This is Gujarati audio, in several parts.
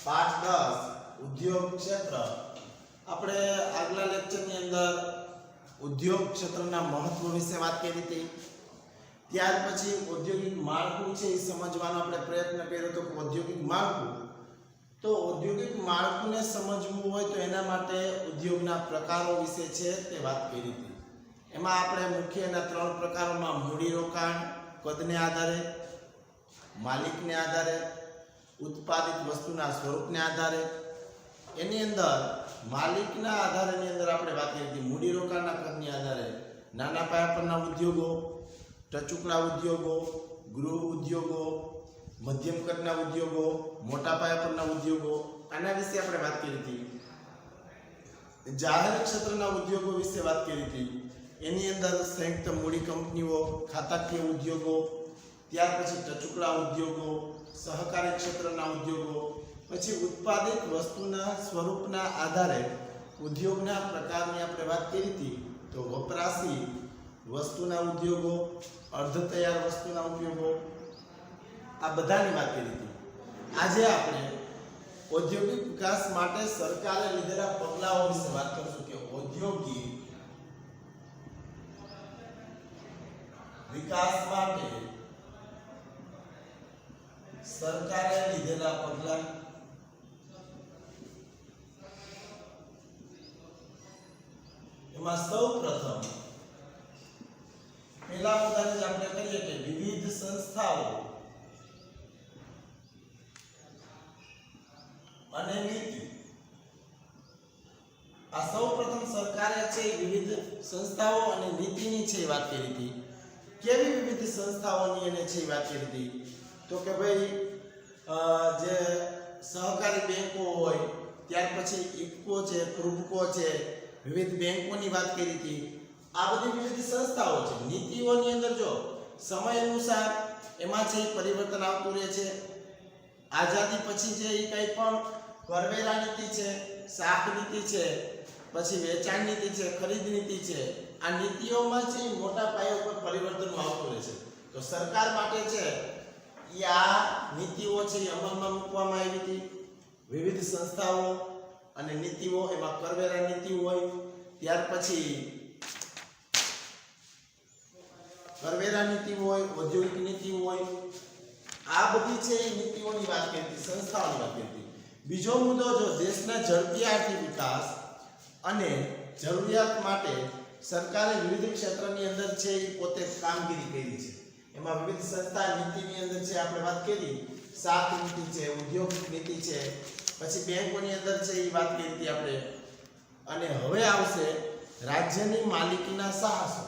પાઠ 10 ઉદ્યોગ ક્ષેત્ર. આપણે આગલા લેક્ચરની અંદર ઉદ્યોગ ક્ષેત્રના મહત્વ વિશે વાત કરી હતી. ત્યાર પછી ઔદ્યોગિક માળખું છે એ સમજવાનો આપણે પ્રયત્ન કર્યો હતો કે ઔદ્યોગિક માળખું, તો ઔદ્યોગિક માળખુંને સમજવું હોય તો એના માટે ઉદ્યોગના પ્રકારો વિશે છે તે વાત કરી હતી. એમાં આપણે મુખ્ય એના 3 પ્રકારોમાં મૂડીરોકાણ, કદને આધારે, માલિકને આધારે, ઉત્પાદિત વસ્તુના સ્વરૂપને આધારે, એની અંદર માલિકના આધારેની અંદર આપણે વાત કરી હતી. મૂડીરોકાણના કદને આધારે નાના પાયા પરના ઉદ્યોગો, ટચુકડા ઉદ્યોગો, ગૃહ ઉદ્યોગો, મધ્યમ કદના ઉદ્યોગો, મોટા પાયા પરના ઉદ્યોગો, આના વિશે આપણે વાત કરી હતી. જાહેર ક્ષેત્રના ઉદ્યોગો વિશે વાત કરી હતી. એની અંદર સંયુક્ત મૂડી કંપનીઓ, ખાતાકીય ઉદ્યોગો, ત્યાર પછી ટચુકડા ઉદ્યોગો, સહકારી ક્ષેત્રના ઉદ્યોગો, પછી ઉત્પાદિત વસ્તુના સ્વરૂપના આધારે ઉદ્યોગના પ્રકારની આપણે વાત કરી હતી. તો વપરાશી વસ્તુના ઉદ્યોગો, અર્ધ તૈયાર વસ્તુના ઉદ્યોગો, આ બધાની વાત કરી હતી. આજે આપણે ઔદ્યોગિક વિકાસ માટે સરકારે લીધેલા પગલાઓ વિશે વાત કરીશું કે ઔદ્યોગિક વિકાસ માટે સરકારે લીધેલા પગલા. એમાં સૌપ્રથમ પહેલા મુદ્દાને આપણે કહીએ કે વિવિધ સંસ્થાઓ અને નીતિ. આ સૌપ્રથમ સરકારે છે વિવિધ સંસ્થાઓ અને નીતિની છે વાત કરી હતી. કેવી વિવિધ સંસ્થાઓની એને છે વાત કરી હતી? તો કે ભાઈ જે સહકારી બેંકો હોય, ત્યાર પછી ઇફકો છે, ક્રુડકો છે, વિવિધ બેંકોની વાત કરી હતી. આ બધી વિવિધ સંસ્થાઓ છે. નીતિઓની અંદર જો સમય અનુસાર એમાં છે પરિવર્તન આવતું રહે છે. આઝાદી પછી જે એ કંઈ પણ કરવેરા નીતિ છે, શાક નીતિ છે, પછી વેચાણ નીતિ છે, ખરીદ નીતિ છે, આ નીતિઓમાં છે મોટા પાયા ઉપર પરિવર્તન આવતું રહે છે. તો સરકાર માટે છે એ આ નીતિઓ છે એ અમલમાં મૂકવામાં આવી હતી. વિવિધ સંસ્થાઓ અને નીતિઓ, એમાં કરવેરા નીતિ હોય, ત્યાર પછી કરવેરા નીતિ હોય, ઔદ્યોગિક નીતિ હોય, આ બધી છે એ નીતિઓની વાત કરી હતી, સંસ્થાઓની વાત કરી હતી. બીજો મુદ્દો જો દેશના ઝડપી આર્થિક વિકાસ અને જરૂરિયાત માટે સરકારે વિવિધ ક્ષેત્રની અંદર છે એ પોતે કામગીરી કરી છે. એમાં વિવિધ સંસ્થા નીતિની અંદર છે આપણે વાત કરી, શાક નીતિ છે, ઉદ્યોગ નીતિ છે, પછી બેંકોની અંદર છે એ વાત કરી હતી આપણે. અને હવે આવશે રાજ્યની માલિકીના સાહસો.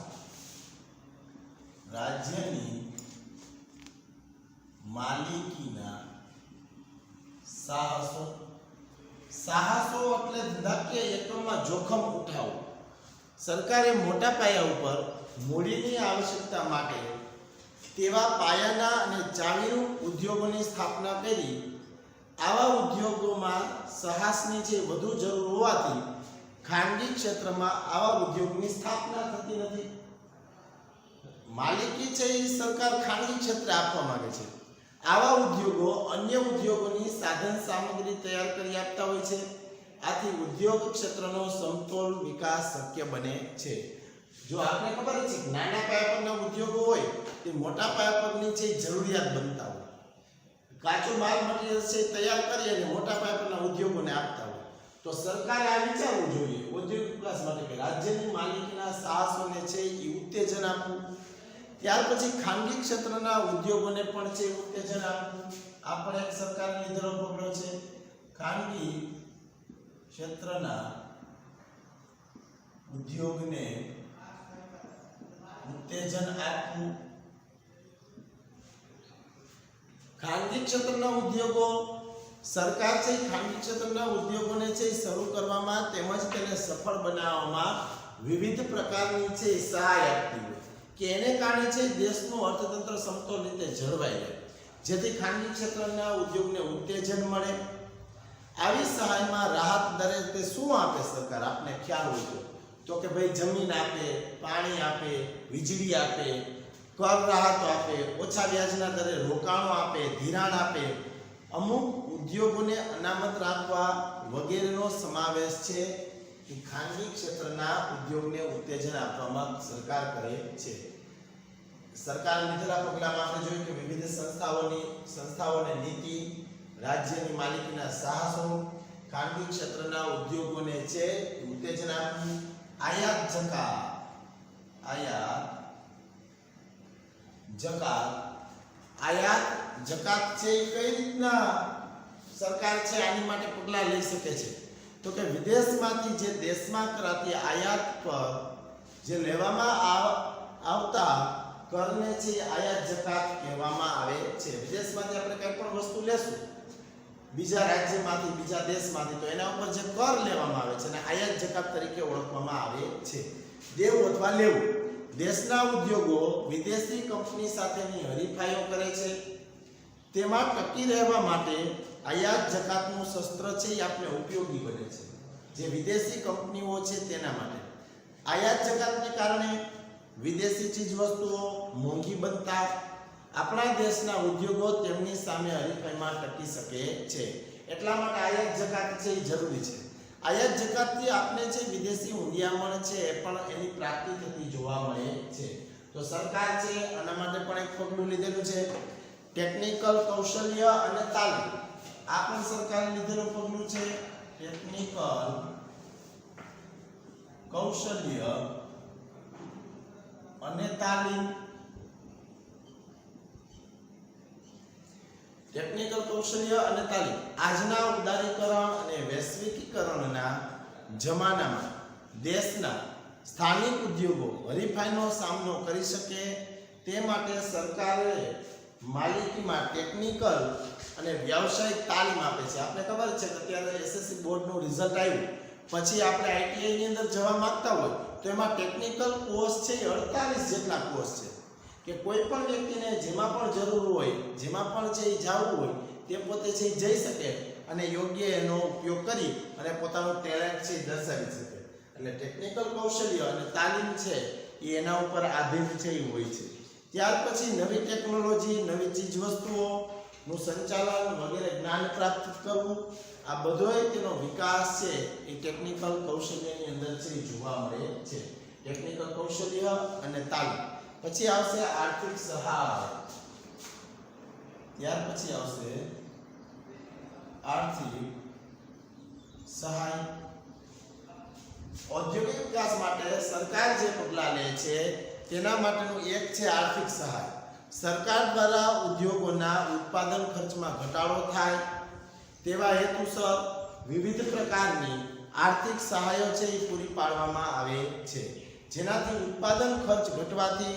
રાજ્યની માલિકીના સાહસો. સાહસો એટલે ધંધાકીય એકમમાં જોખમ ઉઠાવવું. સરકારે મોટા પાયા ઉપર મૂડીની આવશ્યકતા માટે તેવા પાયાના અને ચાવીરૂપ ઉદ્યોગોની સ્થાપના કરી. આવા ઉદ્યોગોમાં સાહસની જે વધુ જરૂર હોવાથી ખાનગી ક્ષેત્રમાં આવા ઉદ્યોગની સ્થાપના થતી નથી. માલિકી છે એ સરકાર ખાનગી ક્ષેત્રે આપવા માંગે છે. આવા ઉદ્યોગો અન્ય ઉદ્યોગોની સાધન સામગ્રી તૈયાર કરી આપતા હોય છે. આથી ઉદ્યોગ ક્ષેત્રનો સમતોલ વિકાસ શક્ય બને છે. જો આપણે ખબર છે કે નાના પાયા પરના ઉદ્યોગો હોય તે મોટા પાયા પરની છે જરૂરિયાત બનતા હોય. કાચો માલ મટીરીયલ છે તૈયાર કરી અને મોટા પાયા પરના ઉદ્યોગોને આપતા હોય. તો સરકારે આ વિચારવું જોઈએ ઔદ્યોગિક વિકાસ માટે કે રાજ્યની માલિકીના સાહસોને છે એ ઉત્તેજન આપવું. ત્યાર પછી ખાનગી ક્ષેત્રના ઉદ્યોગોને પણ છે ઉત્તેજન આપવું. આ પણ એક સરકારે લીધેલો પગલો છે. ખાનગી ક્ષેત્રના ઉદ્યોગને ઉત્તેજન આપવું. ખાનગી ક્ષેત્રના ઉદ્યોગો, સરકાર છે ખાનગી ક્ષેત્રના ઉદ્યોગોને છે શરૂ કરવામાં તેમજ તેને સફળ બનાવવામાં વિવિધ પ્રકારની છે સહાય આપતી હોય કે એને કારણે છે દેશનું અર્થતંત્ર સમતોલ રીતે જળવાઈ રહે, જેથી ખાનગી ક્ષેત્રના ઉદ્યોગને ઉત્તેજન મળે. આવી સહાયમાં રાહત દરે તે શું આપે સરકાર? આપને ખ્યાલ હોય તો કે ભાઈ જમીન આપે, પાણી આપે, વીજળી આપે, કર રાહતો આપે, ઓછા વ્યાજના દરે રોકાણો આપે, ધિરાણ આપે. અમુક ઉદ્યોગોને અનામત રાખવા વગેરેનો સમાવેશ છે એ ખાનગી ક્ષેત્રના ઉદ્યોગને ઉત્તેજન આપવામાં સરકાર કરે છે. સરકારે લીધેલા પગલામાં આપણે જોયું કે વિવિધ સંસ્થાઓને નીતિ, રાજ્યની માલિકીના સાહસો, ખાનગી ક્ષેત્રના ઉદ્યોગોને છે ઉત્તેજન આપવું, આયાત જકાત છે એ કઈ રીતના સરકાર છે આની માટે પગલાં લઈ શકે છે. તો કે વિદેશમાંથી જે દેશમાં કરાતી આયાત પર જે લેવામાં આવતા કરને છે આયાત જકાત કહેવામાં આવે છે. વિદેશમાંથી આપણે કંઈ પણ વસ્તુ લેશું બીજા રાજ્યમાંથી, બીજા દેશમાંથી, તો એના ઉપર જે કર લેવામાં આવે છે અને આયાત જકાત તરીકે ઓળખવામાં આવે છે. દેવું અથવા લેવું. દેશના ઉદ્યોગો વિદેશી કંપની સાથેની હરીફાઈઓ કરે છે. તેમાં ટકી રહેવા માટે આયાત જકાતનું શસ્ત્ર છે એ આપણે ઉપયોગી બને છે. જે વિદેશી કંપનીઓ છે તેના માટે આયાત જકાતને કારણે વિદેશી ચીજવસ્તુઓ મોંઘી બનતા આપણા દેશના ઉદ્યોગો તેમની સામે હરીફાઈમાં ટકી શકે છે. એટલા માટે આયાત જકાત છે એ જરૂરી છે. આયાત જકાતથી આપણે જે વિદેશી ઊંડિયામણ છે એ પણ એની પ્રાપ્તિ થતી જોવા મળે છે. તો સરકાર છે આના માટે પણ એક પગલું લીધેલું છે, ટેકનિકલ કૌશલ્ય અને તાલીમ. આ પણ સરકારે લીધેલું પગલું છે, ટેકનિકલ કૌશલ્ય અને તાલીમ. ટેકનિકલ કૌશલ્ય અને તાલીમ. આજના ઉદારીકરણ અને વૈશ્વિકીકરણના જમાનામાં દેશના સ્થાનિક ઉદ્યોગો હરીફાઈનો સામનો કરી શકે તે માટે સરકારે માલિકીમાં ટેકનિકલ અને વ્યવસાયિક તાલીમ આપે છે. આપણે ખબર છે કે અત્યારે એસએસસી બોર્ડનું રિઝલ્ટ આવ્યું પછી આપણે આઈટીઆઈ ની અંદર જવા માંગતા હોય તો એમાં ટેકનિકલ કોર્સ છે 48 જેટલા કોર્સ છે કે કોઈ પણ વ્યક્તિને જેમાં પણ જરૂર હોય, જેમાં પણ છે એ જવું હોય તે પોતે છે જઈ શકે અને યોગ્ય એનો ઉપયોગ કરી અને પોતાનું ટેલેન્ટ છે દર્શાવી શકે. એટલે ટેકનિકલ કૌશલ્ય અને તાલીમ છે એ એના ઉપર આધારિત છે એ હોય છે. ત્યાર પછી નવી ટેકનોલોજી, નવી ચીજ વસ્તુઓનું સંચાલન વગેરે જ્ઞાન પ્રાપ્ત કરવું, આ બધોય તેનો વિકાસ છે એ ટેકનિકલ કૌશલ્યની અંદર છે જોવા મળે છે. ટેકનિકલ કૌશલ્ય અને તાલીમ. પછી આવશે આર્થિક સહાય. ત્યાર પછી આવશે આર્થિક સહાય. ઔદ્યોગિક વિકાસ માટે સરકાર જે પગલાં લે છે તેના માટેનું એક છે આર્થિક સહાય. સરકાર દ્વારા ઉદ્યોગોના ઉત્પાદન ખર્ચમાં ઘટાડો થાય તેવા હેતુસર વિવિધ પ્રકારની આર્થિક સહાયો છે એ પૂરી પાડવામાં આવે છે, જેનાથી ઉત્પાદન ખર્ચ ઘટવાથી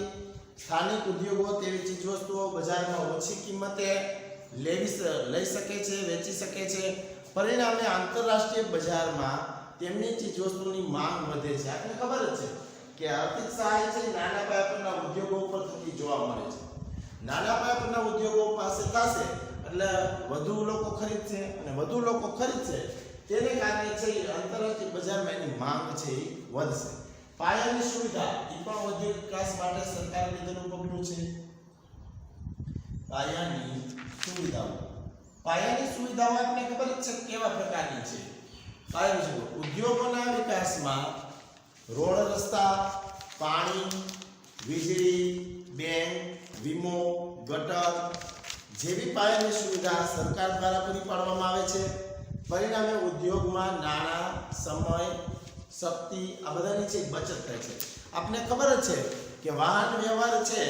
સ્થાનિક ઉદ્યોગો તેવી ચીજવસ્તુઓ બજારમાં ઓછી કિંમતે લઈ શકે છે, વેચી શકે છે. પરિણામે આંતરરાષ્ટ્રીય બજારમાં તેમની ચીજવસ્તુની માંગ વધે છે. આપણે ખબર જ છે કે આર્થિક સહાય છે નાના પાયા પરના ઉદ્યોગો ઉપર થતી જોવા મળે છે. નાના પાયા પરના ઉદ્યોગો પાસે થશે એટલે વધુ લોકો ખરીદશે અને વધુ લોકો ખરીદશે તેને કારણે છે આંતરરાષ્ટ્રીય બજારમાં એની માંગ છે એ વધશે. પાયાની સુવિધા એ પણ ઔદ્યોગિક વિકાસ માટે સરકારે લીધેલું પગલું છે. પાયાની સુવિધાઓ. પાયાની સુવિધાઓ આપણે ખબર જ છે કેવા પ્રકારની છે. પાયાની સુવિધા ઉદ્યોગોના વિકાસમાં રોડ, રસ્તા, પાણી, વીજળી, બેંક, વીમો, ગટર જેવી પાયાની સુવિધા સરકાર દ્વારા પૂરી પાડવામાં આવે છે. પરિણામે ઉદ્યોગમાં નાણાં, સમય, શક્તિ આ બધાની છે બચત થાય છે. આપને ખબર જ છે કે વાહન વ્યવહાર છે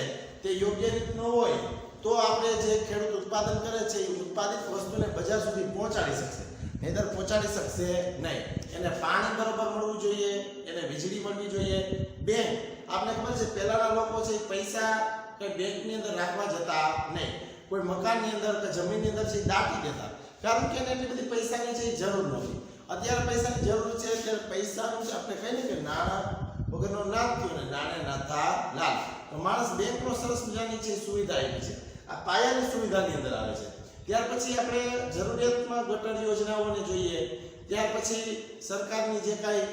તે યોગ્ય રીતનો હોય તો આપણે જે ખેડૂત ઉત્પાદન કરે છે એ ઉત્પાદિત વસ્તુને બજાર સુધી પહોંચાડી શકશે, નહીંતર પહોંચાડી શકશે નહીં. એને પાણી બરોબર મળવું જોઈએ, એને વીજળી મળવી જોઈએ. બેંક આપને ખબર છે પહેલાના લોકો છે પૈસા કે બેંકની અંદર રાખવા જતા નહીં, કોઈ મકાનની અંદર કે જમીનની અંદર છે દાટી દેતા, કારણ કે એને એટલી બધી પૈસાની છે જરૂર નથી. અત્યારે પૈસાની જરૂર છે એટલે પૈસાનું છે આપણે કહીએ કે નાણાં વગરનો નાથ થયો ને નાણે નાથા લાલ. તો માણસ બેંકનો સરસ મજાની છે સુવિધા આપી છે. આ પાયાની સુવિધાની અંદર આવે છે. ત્યાર પછી આપણે જરૂરિયાતમાં ગટર યોજનાઓને જોઈએ, ત્યાર પછી સરકારની જે કાંઈ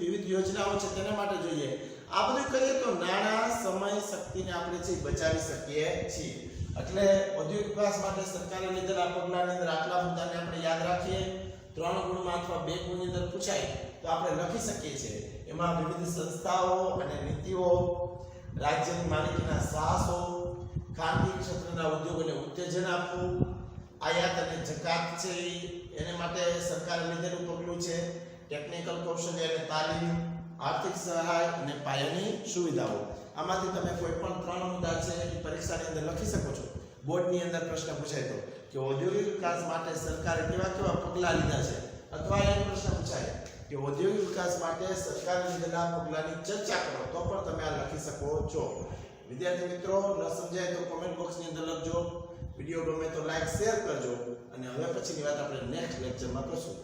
વિવિધ યોજનાઓ છે તેના માટે જોઈએ. આ બધું કરીએ તો નાણાં, સમય, શક્તિને આપણે છે બચાવી શકીએ છીએ. એટલે ઔદ્યોગિક વિકાસ માટે સરકારે લીધેલા પગલાંની અંદર આટલા મુદ્દાને આપણે 3 ગુણમાં અથવા 2 ગુણની અંદર પૂછાય તો આપણે લખી શકીએ છીએ. એમાં વિવિધ સંસ્થાઓ અને નીતિઓ, રાજ્યની માલિકીના સાહસો, ખાનગી ક્ષેત્રના ઉદ્યોગોને ઉત્તેજન આપવું, આયાત અને જકાત છે એને માટે સરકારે લીધેલું પગલું છે, ટેકનિકલ કૌશલ્ય અને તાલીમ, આર્થિક સહાય અને પાયાની સુવિધાઓ. આમાંથી તમે કોઈ પણ 3 મુદ્દા છે એ પરીક્ષાની અંદર લખી શકો છો. બોર્ડની અંદર પ્રશ્ન પૂછાય તો કે ઔદ્યોગિક વિકાસ માટે સરકારે કેવા કેવા પગલાં લીધા છે, અથવા એનો પ્રશ્ન પૂછાય કે ઔદ્યોગિક વિકાસ માટે સરકારે લીધેલા પગલાંની ચર્ચા કરો, તો પણ તમે આ લખી શકો છો. વિદ્યાર્થી મિત્રો, ન સમજાય તો કોમેન્ટ બોક્સની અંદર લખજો. વિડીયો ગમે તો લાઈક શેર કરજો અને હવે પછીની વાત આપણે નેક્સ્ટ લેક્ચરમાં કરશું.